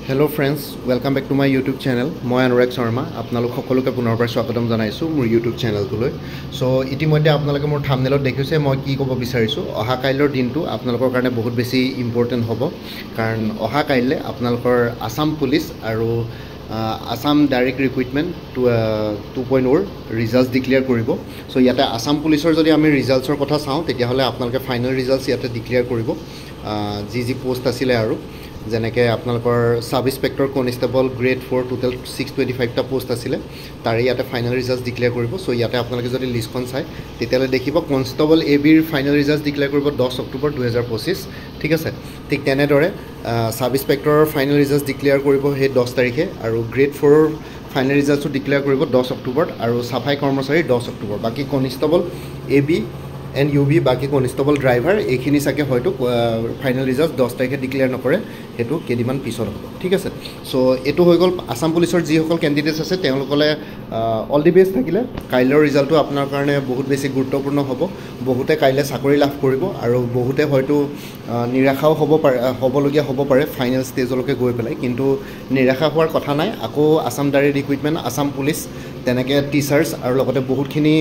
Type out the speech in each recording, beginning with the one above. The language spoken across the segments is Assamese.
Hello friends, welcome back to my YouTube channel. মই অনুৰাগ শৰ্মা আপোনালোক সকলোকে পুনৰবাৰ স্বাগতম জনাইছো মোৰ YouTube চেনেলটোলৈ। সো ইতিমধ্যে আপোনালোকে মোৰ থাম্বনেলত দেখিছে মই কি ক'ব বিচাৰিছো। অহা কাইলৰ দিনটো আপোনালোকৰ কাৰণে বহুত বেছি ইম্পৰ্টেন্ট হ'ব কাৰণ অহা কাইলে আপোনালোকৰ আসাম পুলিচ আৰু আসাম ডাইৰেক্ট ৰিক্ৰুটমেন্ট 2.0 ৰিজাল্টস ডিক্লেয়াৰ কৰিব। সো ইয়াতে আসাম পুলিচৰ যদি আমি ৰিজাল্টসৰ কথা চাওঁ তেতিয়াহলে আপোনালোকে ফাইনেল ৰিজাল্টস ইয়াতে ডিক্লেয়াৰ কৰিব। যি পোষ্ট আছিল আৰু যেনেকে আপোনালোকৰ sub inspector constable grade 4 total 625 টা পোষ্ট আছিল তাৰ ইয়াতে ফাইনেল ৰিজাল্টস ডিক্লেয়াৰ কৰিব। সো ইয়াতে আপোনালোকে যদি লিষ্টখন চাই তেতিয়ালে দেখিব কনষ্টেবল এবিৰ ফাইনেল ৰিজাল্টস ডিক্লেয়াৰ কৰিব 10 অক্টোবৰ 2025 ঠিক আছে। ঠিক তেনেদৰে সাব ইন্সপেক্টৰৰ ফাইনেল ৰিজাল্টস ডিক্লেয়াৰ কৰিব হে 10 তাৰিখে আৰু গ্ৰেড 4ৰ ফাইনেল ৰিজাল্টসও ডিক্লেয়াৰ কৰিব 10 অক্টোবৰ আৰু সাফাই কৰ্মচাৰী 10 অক্টোবৰ। বাকি কনষ্টেবল এবি এণ্ড ইউবি বাকি কনষ্টেবল ড্ৰাইভাৰ এইখিনি চাগে হয়তো ফাইনেল ৰিজাল্ট 10 তাৰিখে ডিক্লেয়াৰ নকৰে হেতু কেদিমান পিছত হ'ব ঠিক আছে। সো এটো হৈ গ'ল আসাম পুলিচৰ যিসকল ক্যান্ডিডেটস আছে তেওঁলোকলে অল দি বেষ্ট থাকিলে কাইলৰ ৰিজাল্টটো আপোনাৰ কাৰণে বহুত বেছি গুৰুত্বপূৰ্ণ হ'ব। বহুতে কাইলে চাকৰি লাভ কৰিব আৰু বহুতে হয়তো নিৰাশাও হ'বলগীয়া হ'ব পাৰে ফাইনেল ষ্টেজলৈকে গৈ পেলাই, কিন্তু নিৰাশা হোৱাৰ কথা নাই। আকৌ Assam direct recruitment Assam police তেনেকে টিচাৰ্স আৰু লগতে বহুতখিনি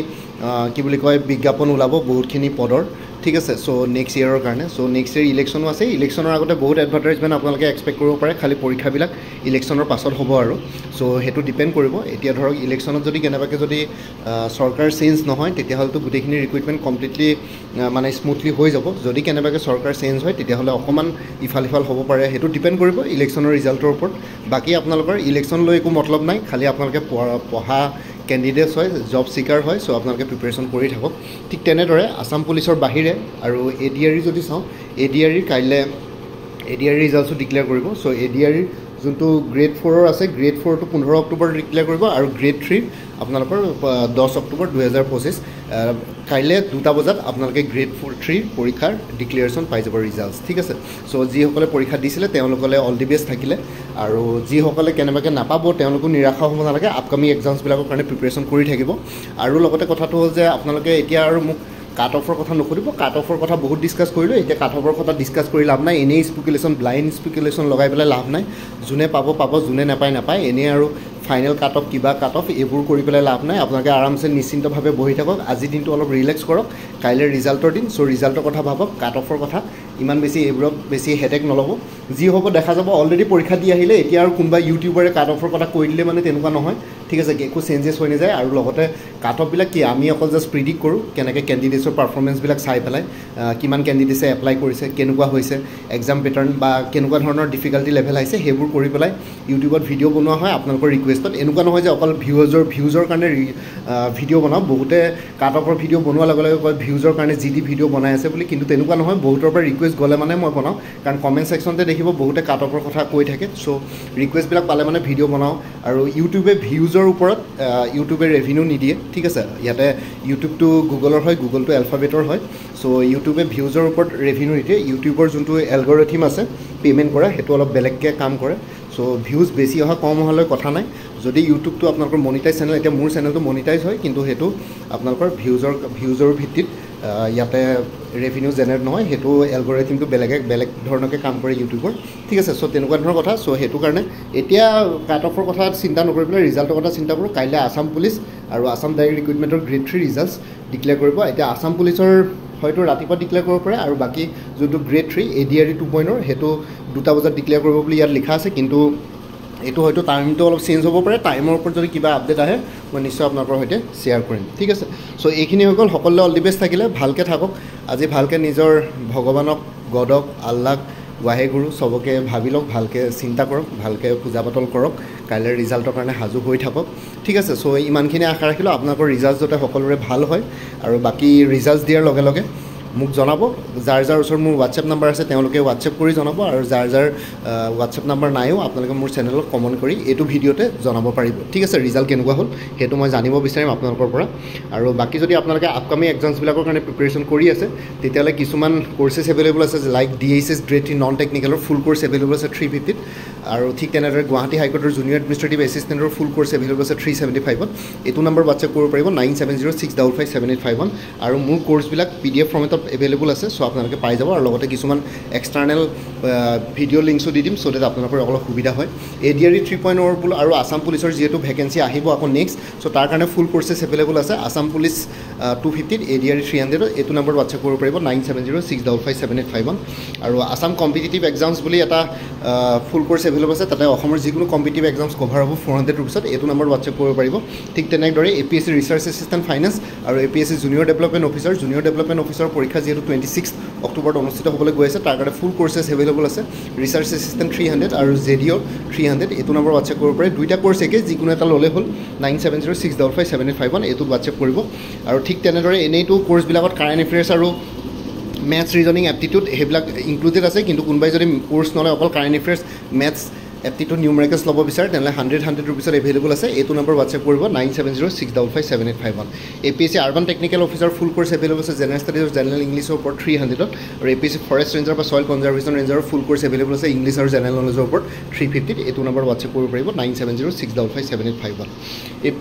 কি বুলি কয় বিজ্ঞাপন ওলাব বহুতখিনি পদৰ ঠিক আছে। সো নেক্সট ইয়াৰৰ কাৰণে সো নেক্সট ইয়াৰ ইলেকশ্যনো আছে। ইলেকশ্যনৰ আগতে বহুত এডভাৰটাইজমেণ্ট আপোনালোকে এক্সপেক্ট কৰিব পাৰে, খালি পৰীক্ষাবিলাক ইলেকশ্যনৰ পাছত হ'ব আৰু সো হেতু ডিপেণ্ড কৰিব। এতিয়া ধৰক ইলেকশ্যনত যদি কেনেবাকৈ যদি চৰকাৰ চেঞ্জ নহয় তেতিয়াহ'লেতো গোটেইখিনি ৰিক্ৰুটমেণ্ট কমপ্লিটলি মানে স্মুথলি হৈ যাব। যদি কেনেবাকৈ চৰকাৰ চেঞ্জ হয় তেতিয়াহ'লে অকণমান ইফাল সিফাল হ'ব পাৰে, সেইটো ডিপেণ্ড কৰিব ইলেকশ্যনৰ ৰিজাল্টৰ ওপৰত। বাকী আপোনালোকৰ ইলেকশ্যন লৈ একো মতলব নাই, খালি আপোনালোকে পঢ়া ক্যান্ডিডেটস হয় জব সিকাৰ হয়। সো আপোনালোকে প্ৰিপাৰেশ্যন কৰি থাকক। ঠিক তেনেদৰে আসাম পুলিচৰ বাহিৰে আৰু এডিআৰই যদি চাওঁ এডিআৰইৰ কাইলৈ এডিআৰই ৰিজাল্টসও ডিক্লেয়াৰ কৰিব। সো এডিআৰইৰ যোনটো গ্ৰেড 4ৰ আছে গ্ৰেড 4টো 15 অক্টোবৰ ডিক্লেয়াৰ কৰিব আৰু গ্ৰেড 3 আপোনালোকৰ 10 অক্টোবৰ 2025 কাইলৈ 2টা বজাত আপোনালোকে গ্ৰেড 3 পৰীক্ষাৰ ডিক্লেয়াৰেশ্যন পাই যাব ৰিজাল্টস ঠিক আছে। সো যিসকলে পৰীক্ষা দিছিলে তেওঁলোকলে অল দি বেষ্ট থাকিলে আৰু যিসকলে কেনেবাকৈ নাপাব তেওঁলোকো নিৰাশা হ'ব নালাগে, আপকামিং এক্সামছবিলাকৰ কাৰণে প্ৰিপাৰেশ্যন কৰি থাকিব। আৰু লগতে কথাটো হ'ল যে আপোনালোকে এতিয়া আৰু মোক কাট অফৰ কথা নুসুধিব, কাট অফৰ কথা বহুত ডিছকাছ কৰিলোঁ, এতিয়া কাট অফৰ কথা ডিছকাছ কৰি লাভ নাই। এনেই স্পেকুলেশ্যন ব্লাইণ্ড স্পেকুলেশ্যন লগাই পেলাই লাভ নাই। যোনে পাব যোনে নাপায় এনেই আৰু ফাইনেল কাট অফ কিবা কাট অফ এইবোৰ কৰি পেলাই লাভ নাই। আপোনালোকে আৰামছে নিশ্চিন্তভাৱে বহি থাকক, আজিৰ দিনটো অলপ ৰিলেক্স কৰক, কাইলৈ ৰিজাল্টৰ দিন। সো ৰিজাল্টৰ কথা ভাবক, কাট অফৰ কথা ইমান বেছি এইবোৰক বেছি হেডেক নল'ব, যি হ'ব দেখা যাব। অলৰেডি পৰীক্ষা দি আহিলে এতিয়া আৰু কোনোবা ইউটিউবাৰে কাট অফৰ কথা কৈ দিলে মানে তেনেকুৱা নহয় ঠিক আছে, একো চেঞ্জেছ হৈ নাযায়। আৰু লগতে কাট অফবিলাক কি আমি অকল জাষ্ট প্ৰিডিক্ট কৰোঁ কেনেকৈ কেণ্ডিডেটছৰ পাৰফৰ্মেঞ্চবিলাক চাই পেলাই কিমান কেণ্ডিডেটছে এপ্লাই কৰিছে, কেনেকুৱা হৈছে এক্সাম পেটাৰ্ণ বা কেনেকুৱা ধৰণৰ ডিফিকাল্টি লেভেল আহিছে সেইবোৰ কৰি পেলাই ইউটিউবত ভিডিঅ' বনোৱা হয় আপোনালোকৰ ৰিকুৱেষ্টত। এনেকুৱা নহয় যে অকল ভিউজৰ কাৰণে ভিডিঅ' বনাওঁ। বহুতে কাট অফৰ ভিডিঅ' বনোৱাৰ লগে লগে কয় ভিউজৰ কাৰণে যি ভিডিঅ' বনাই আছে বুলি, কিন্তু তেনেকুৱা নহয়। বহুতৰ পৰা ৰিকুৱেষ্ট গ'লে মানে মই বনাওঁ, কাৰণ কমেণ্ট ছেকশ্যনতে দেখিব বহুতে কাট অফৰ কথা কৈ থাকে। চ' ৰিকুৱেষ্টবিলাক পালে মানে ভিডিঅ' বনাওঁ। আৰু ইউটিউবে ভিউজৰ ওপৰত ইউটিউবে ৰেভিনিউ নিদিয়ে ঠিক আছে। ইয়াতে ইউটিউবটো গুগলৰ হয়, গুগলটো এলফাবেটৰ হয়। চ' ইউটিউবে ভিউজৰ ওপৰত ৰেভিনিউ নিদিয়ে। ইউটিউবৰ যোনটো এলগৰিথম আছে পে'মেণ্ট কৰা সেইটো অলপ বেলেগকৈ কাম কৰে। চ' ভিউজ বেছি অহা কম অহালৈ কথা নাই। যদি ইউটিউবটো আপোনালোকৰ মনিটাইজ চেনেল, এতিয়া মোৰ চেনেলটো মনিটাইজ হয় কিন্তু সেইটো আপোনালোকৰ ভিউজৰ ভিত্তিত ইয়াতে ৰেভিনিউ জেনেৰেট নহয়, সেইটো এলগৰিথমটো বেলেগ ধৰণকৈ কাম কৰে ইউটিউবৰ ঠিক আছে। চ' তেনেকুৱা ধৰণৰ কথা। চ' সেইটো কাৰণে এতিয়া কাট অফৰ কথা চিন্তা নকৰি পেলাই ৰিজাল্টৰ কথা চিন্তা কৰোঁ। কাইলৈ আসাম পুলিচ আৰু আসাম ডাইৰেক্ট ৰিক্ৰুটমেণ্টৰ গ্ৰেড 3 ৰিজাল্টছ ডিক্লেয়াৰ কৰিব। এতিয়া আসাম পুলিচৰ হয়তো ৰাতিপুৱা ডিক্লেয়াৰ কৰিব পাৰে আৰু বাকী যোনটো গ্ৰেড 3 এডিআৰই 2.0 সেইটো 2টা বজাত ডিক্লেয়াৰ কৰিব বুলি ইয়াত লিখা আছে, কিন্তু এইটো হয়তো টাইমটো অলপ চেঞ্জ হ'ব পাৰে। টাইমৰ ওপৰত যদি কিবা আপডেট আহে মই নিশ্চয় আপোনালোকৰ সৈতে শ্বেয়াৰ কৰিম ঠিক আছে। চ' এইখিনি হৈ গ'ল। সকলোৱে অল দি বেষ্ট থাকিলে, ভালকৈ থাকক। আজি ভালকৈ নিজৰ ভগৱানক, গডক, আল্লাক, ৱাহেগুৰু চবকে ভাবি লওক, ভালকৈ চিন্তা কৰক, ভালকৈ পূজা পাতল কৰক, কাইলৈ ৰিজাল্টৰ কাৰণে সাজু হৈ থাকক ঠিক আছে। চ' ইমানখিনি আশা ৰাখিলোঁ আপোনালোকৰ ৰিজাল্ট যাতে সকলোৰে ভাল হয়। আৰু বাকী ৰিজাল্ট দিয়াৰ লগে লগে মোক জনাব। যাৰ ওচৰত মোৰ হোৱাটছএপ নাম্বাৰ আছে তেওঁলোকে হোৱাটছএপ কৰি জনাব, আৰু যাৰ হোৱাটছএপ নাম্বাৰ নাইও আপোনালোকে মোৰ চেনেলত কমেণ্ট কৰি এইটো ভিডিঅ'তে জনাব পাৰিব ঠিক আছে। ৰিজাল্ট কেনেকুৱা হ'ল সেইটো মই জানিব বিচাৰিম আপোনালোকৰ পৰা। আৰু বাকী যদি আপোনালোকে আপকামিং এক্সামছবিলাকৰ কাৰণে প্ৰিপাৰেশ্যন কৰি আছে তেতিয়াহ'লে কিছুমান কোৰ্চেছ এভেইলেবল আছে, লাইক DHS গ্ৰেড 3 নন টেকনিকেলৰ ফুল কোৰ্চ এভেইলেবল আছে 350ত। আৰু ঠিক তেনেদৰে গুৱাহাটী হাইকোৰ্টৰ জুনিয়ৰ এডমিনিষ্ট্ৰেটিভ এছিষ্টেণ্টৰ ফুল কোৰ্চ এভেইলেবল আছে 375ত। এইটো নম্বৰ হোৱাটছএপ কৰিব পাৰিব 9706557851। আৰু মোৰ কোৰ্চবিলাক PDF ফৰ্মেটত এভেইলেবল আছে চ' আপোনালোকে পাই যাব আৰু লগতে কিছুমান এক্সটাৰ্নেল ভিডিঅ' লিংকছো দি দিম চ' ডেট আপোনালোকৰ অলপ সুবিধা হয় ADRE 3.0 বোলো আৰু আছাম পুলিচৰ যিহেতু ভেকেঞ্চি আহিব আকৌ নেক্সট চ' তাৰ কাৰণে ফুল কোৰ্চেছ এভেইলেবল আছে আছাম পুলিচ 250 ADRE 300 এইটো নম্বৰ হোৱাটছআপ কৰিব পাৰিব 9706557851 আৰু আছাম কম্পিটিটিভ এক্সামছ বুলি এটা ফুল কোৰ্চ এভেইলেবল আছে তাতে অসমৰ যিকোনো কম্পিটিটিভ এক্সামছ কভাৰ হ'ব 400 ৰুপিছত এইটো নম্বৰ হোৱাটছআপ কৰিব পাৰিব ঠিক তেনেদৰে APSC ৰিচাৰ্চ এছিষ্টেণ্ট ফাইনেন্স আৰু APSC জুনিয়ৰ ডেভেলপমেণ্ট অফিচাৰ পৰীক্ষা যিহেতু 26 অক্টোবৰত অনুষ্ঠিত হ'বলৈ গৈ আছে তাৰ কাৰণে ফুল কোৰ্চেছ এভেইলেবল আছে ৰিচাৰ্চ এছিষ্টেণ্ট 300 আৰু JDO 300 এইটো নম্বৰ হোৱাটছআপ কৰিব পাৰে দুইটা কোৰ্চ একে যিকোনো এটা ল'লে হ'ল 9706557851 এইটোত হোৱাটছআপ কৰিব আৰু ঠিক তেনেদৰে এনেইটো কোৰ্চবিলাকত কাৰেণ্ট এফেয়াৰ্ছ আৰু মেথছ ৰিজনিং এপ্টিটিউড সেইবিলাক ইনক্লুডেড আছে কিন্তু কোনোবাই যদি কোৰ্চ নলয় অকল current affairs maths aptitude numericals ল'ব বিচাৰে তেনেহ'লে 100 ৰুপিছত এভেইলেবল আছে এইটো নম্বৰ হোৱাটছআপ কৰিব 9706557851 APSC urban technical officer full course available আছে জেনেৰেল ষ্টাডিজ জেনেৰেল ইংলিছৰ ওপৰত 300 আৰু APSC ফৰেষ্ট ৰেঞ্জাৰ বা ছইল কনজাৰ্ভেশ্যন ৰেঞ্জাৰৰ ফুল কোৰ্চ এভেইলেবল আছে ইংলিছ আৰু জেনেৰেল নলেজৰ ওপৰত 350 এইটো নম্বৰ হোৱাটছআপ কৰিব পাৰিব 9706557851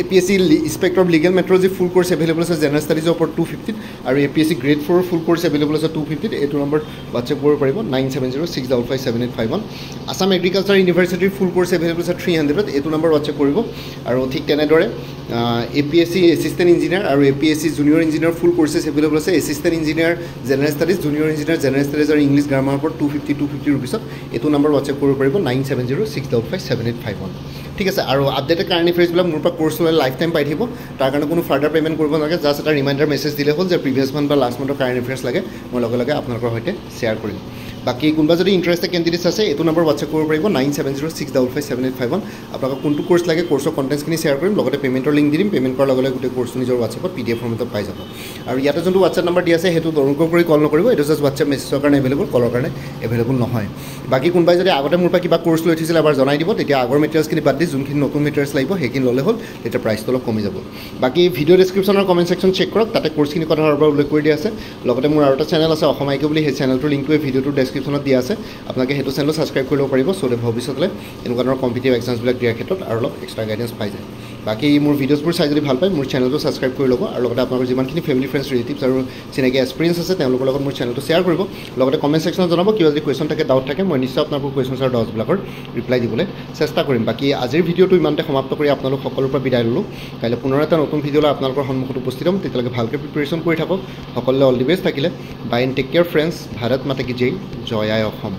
APSC inspector of legal metrology full course available আছে জেনেৰেল ষ্টাডিজৰ ওপৰত 250 আৰু APSC grade 4 full course available আছে 250 এইটো নম্বৰ হোৱাটছআপ কৰিব পাৰিব 9706557851 আছাম এগ্ৰিকালচাৰ ইউনিভাৰ্চিটিৰ ফুল কোৰ্চ এভেইলেবল আছে 300 এইটো নম্বৰ হোৱাটছআপ কৰিব আৰু ঠিক তেনেদৰে APSC এছিষ্টেণ্ট ইঞ্জিনিয়াৰ আৰু APSC জুনিয়ৰ ইঞ্জিনিয়াৰ ফুল কোৰ্চেছ এভেইলেবল আছে assistant engineer general studies junior engineer general studies আৰু ইংলিছ গ্ৰামাৰৰ ওপৰত 250 ৰুপিছত এইটো নম্বৰ হোৱাটছআপ কৰিব পাৰিব 9706557851 ঠিক আছে আৰু আপডেটেড কাৰেণ্ট এফেয়াৰ্ছবিলাক মোৰ পৰা কোৰ্চ লৈ লাইফ টাইম পাই থাকিব তাৰ কাৰণে কোনো ফাৰ্ডাৰ পে'মেণ্ট কৰিব নালাগে জাষ্ট এটা ৰিমাইণ্ডাৰ মেছেজ দিলে হ'ল যে প্ৰিভিয়াছ মান্থ বা লাষ্ট মান্থৰ কাৰেণ্ট এফেয়াৰ্ছ লাগে মই লগে লগে আপোনালোকৰ সৈতে শ্বেয়াৰ কৰিম বাকী কোনোবা যদি ইণ্টাৰেষ্টেড কেণ্ডিডেটছ আছে এইটো নম্বৰ হোৱাটছআপ কৰিব পাৰিব 9706557851 আপোনালোকক কোনটো কোৰ্চ লাগে কোৰ্চৰ কণ্টেণ্টছখিনি শ্বেয়াৰ কৰিম লগতে পে'মেণ্টৰ লিংক দি দিম পে'মেণ্ট কৰাৰ লগে লগে গোটেই কোৰ্চটো নিজৰ হোৱাটছআপত PDF ফৰ্মেটত পাই যাব আৰু ইয়াতে যোনটো হোৱাটছআপ নম্বৰ দিয়া আছে সেইটো অনুগ্ৰহ কৰি কল নকৰিব এইটো জাষ্ট হোৱাটছআপ মেছেজৰ কাৰণে এভেইলেবল কলৰ কাৰণে এভেইলেবল নহয় বাকী কোনোবাই যদি আগতে মোৰ পৰা কিবা কোৰ্চ লৈ উঠিছিল এবাৰ জনাই দিব তেতিয়া আগৰ মেটেৰিয়েলছখিনি বাদ দি যোনখিনি নতুন মেটেৰিয়েলছ লাগিব সেইখিনি ল'লে হ'ল তেতিয়া প্ৰাইচটো অলপ কমি যাব বাকী ভিডিঅ' ডেছক্ৰিপশ্যনৰ কমেণ্ট ছেকশ্যন চেক কৰক তাতে কোৰ্চখিনি কথা আৰু উল্লেখ কৰি দিয়া আছে লগতে মোৰ আৰু এটা চেনেল আছে অসম আইকিউ বুলি সেই চেনেলটোৰ লিংকটো এই ভিডিঅ'টোৰ ডেছক্ৰিপশ্যনত দিয়া আছে আপোনালোকে সেইটো চেনেলো ছাবস্ক্ৰাইব কৰিব পাৰিব চ' ভৱিষ্যতলৈ এনেকুৱা ধৰণৰ কম্পিটিটিভ এক্সামছবিলাক দিয়াৰ ক্ষেত্ৰত আৰু অলপ এক্সট্ৰা গাইডেঞ্চ পাই যায় বাকী মোৰ ভিডিঅ'ছবোৰ চাই যদি ভাল পায় মোৰ চেনেলটো ছাবস্ক্ৰাইব কৰি ল'ব আৰু লগতে আপোনালোকৰ যিমানখিনি ফেমিলি ফ্ৰেণ্ডছ ৰিলেটিভছ আৰু চিনাকি এক্সপিৰিয়েঞ্চ আছে তেওঁলোকৰ লগত মোৰ চেনেলটো শ্বেয়াৰ কৰিব লগতে কমেণ্ট ছেকশ্যনত জনাব কিবা যদি কুৱেশ্যন থাকে ডাউট থাকে মই নিশ্চয় আপোনালোকৰ কুৱেশ্যনছ আৰু ডাউটছবিলাকৰ ৰিপ্লাই দিবলৈ চেষ্টা কৰিম বাকী আজিৰ ভিডিঅ'টো ইমানতে সমাপ্ত কৰি আপোনালোক সকলোৰ পৰা বিদায় ল'লোঁ কাইলৈ পুনৰ এটা নতুন ভিডিঅ'লৈ আপোনালোকৰ সন্মুখত উপস্থিত হ'ম তেতিয়ালৈকে ভালকৈ প্ৰিপেৰেশ্যন কৰি থাকক সকলোলৈ অল দি বেষ্ট থাকিলে bye and take care friends Bharat Mata কি জয় জয় আই অসম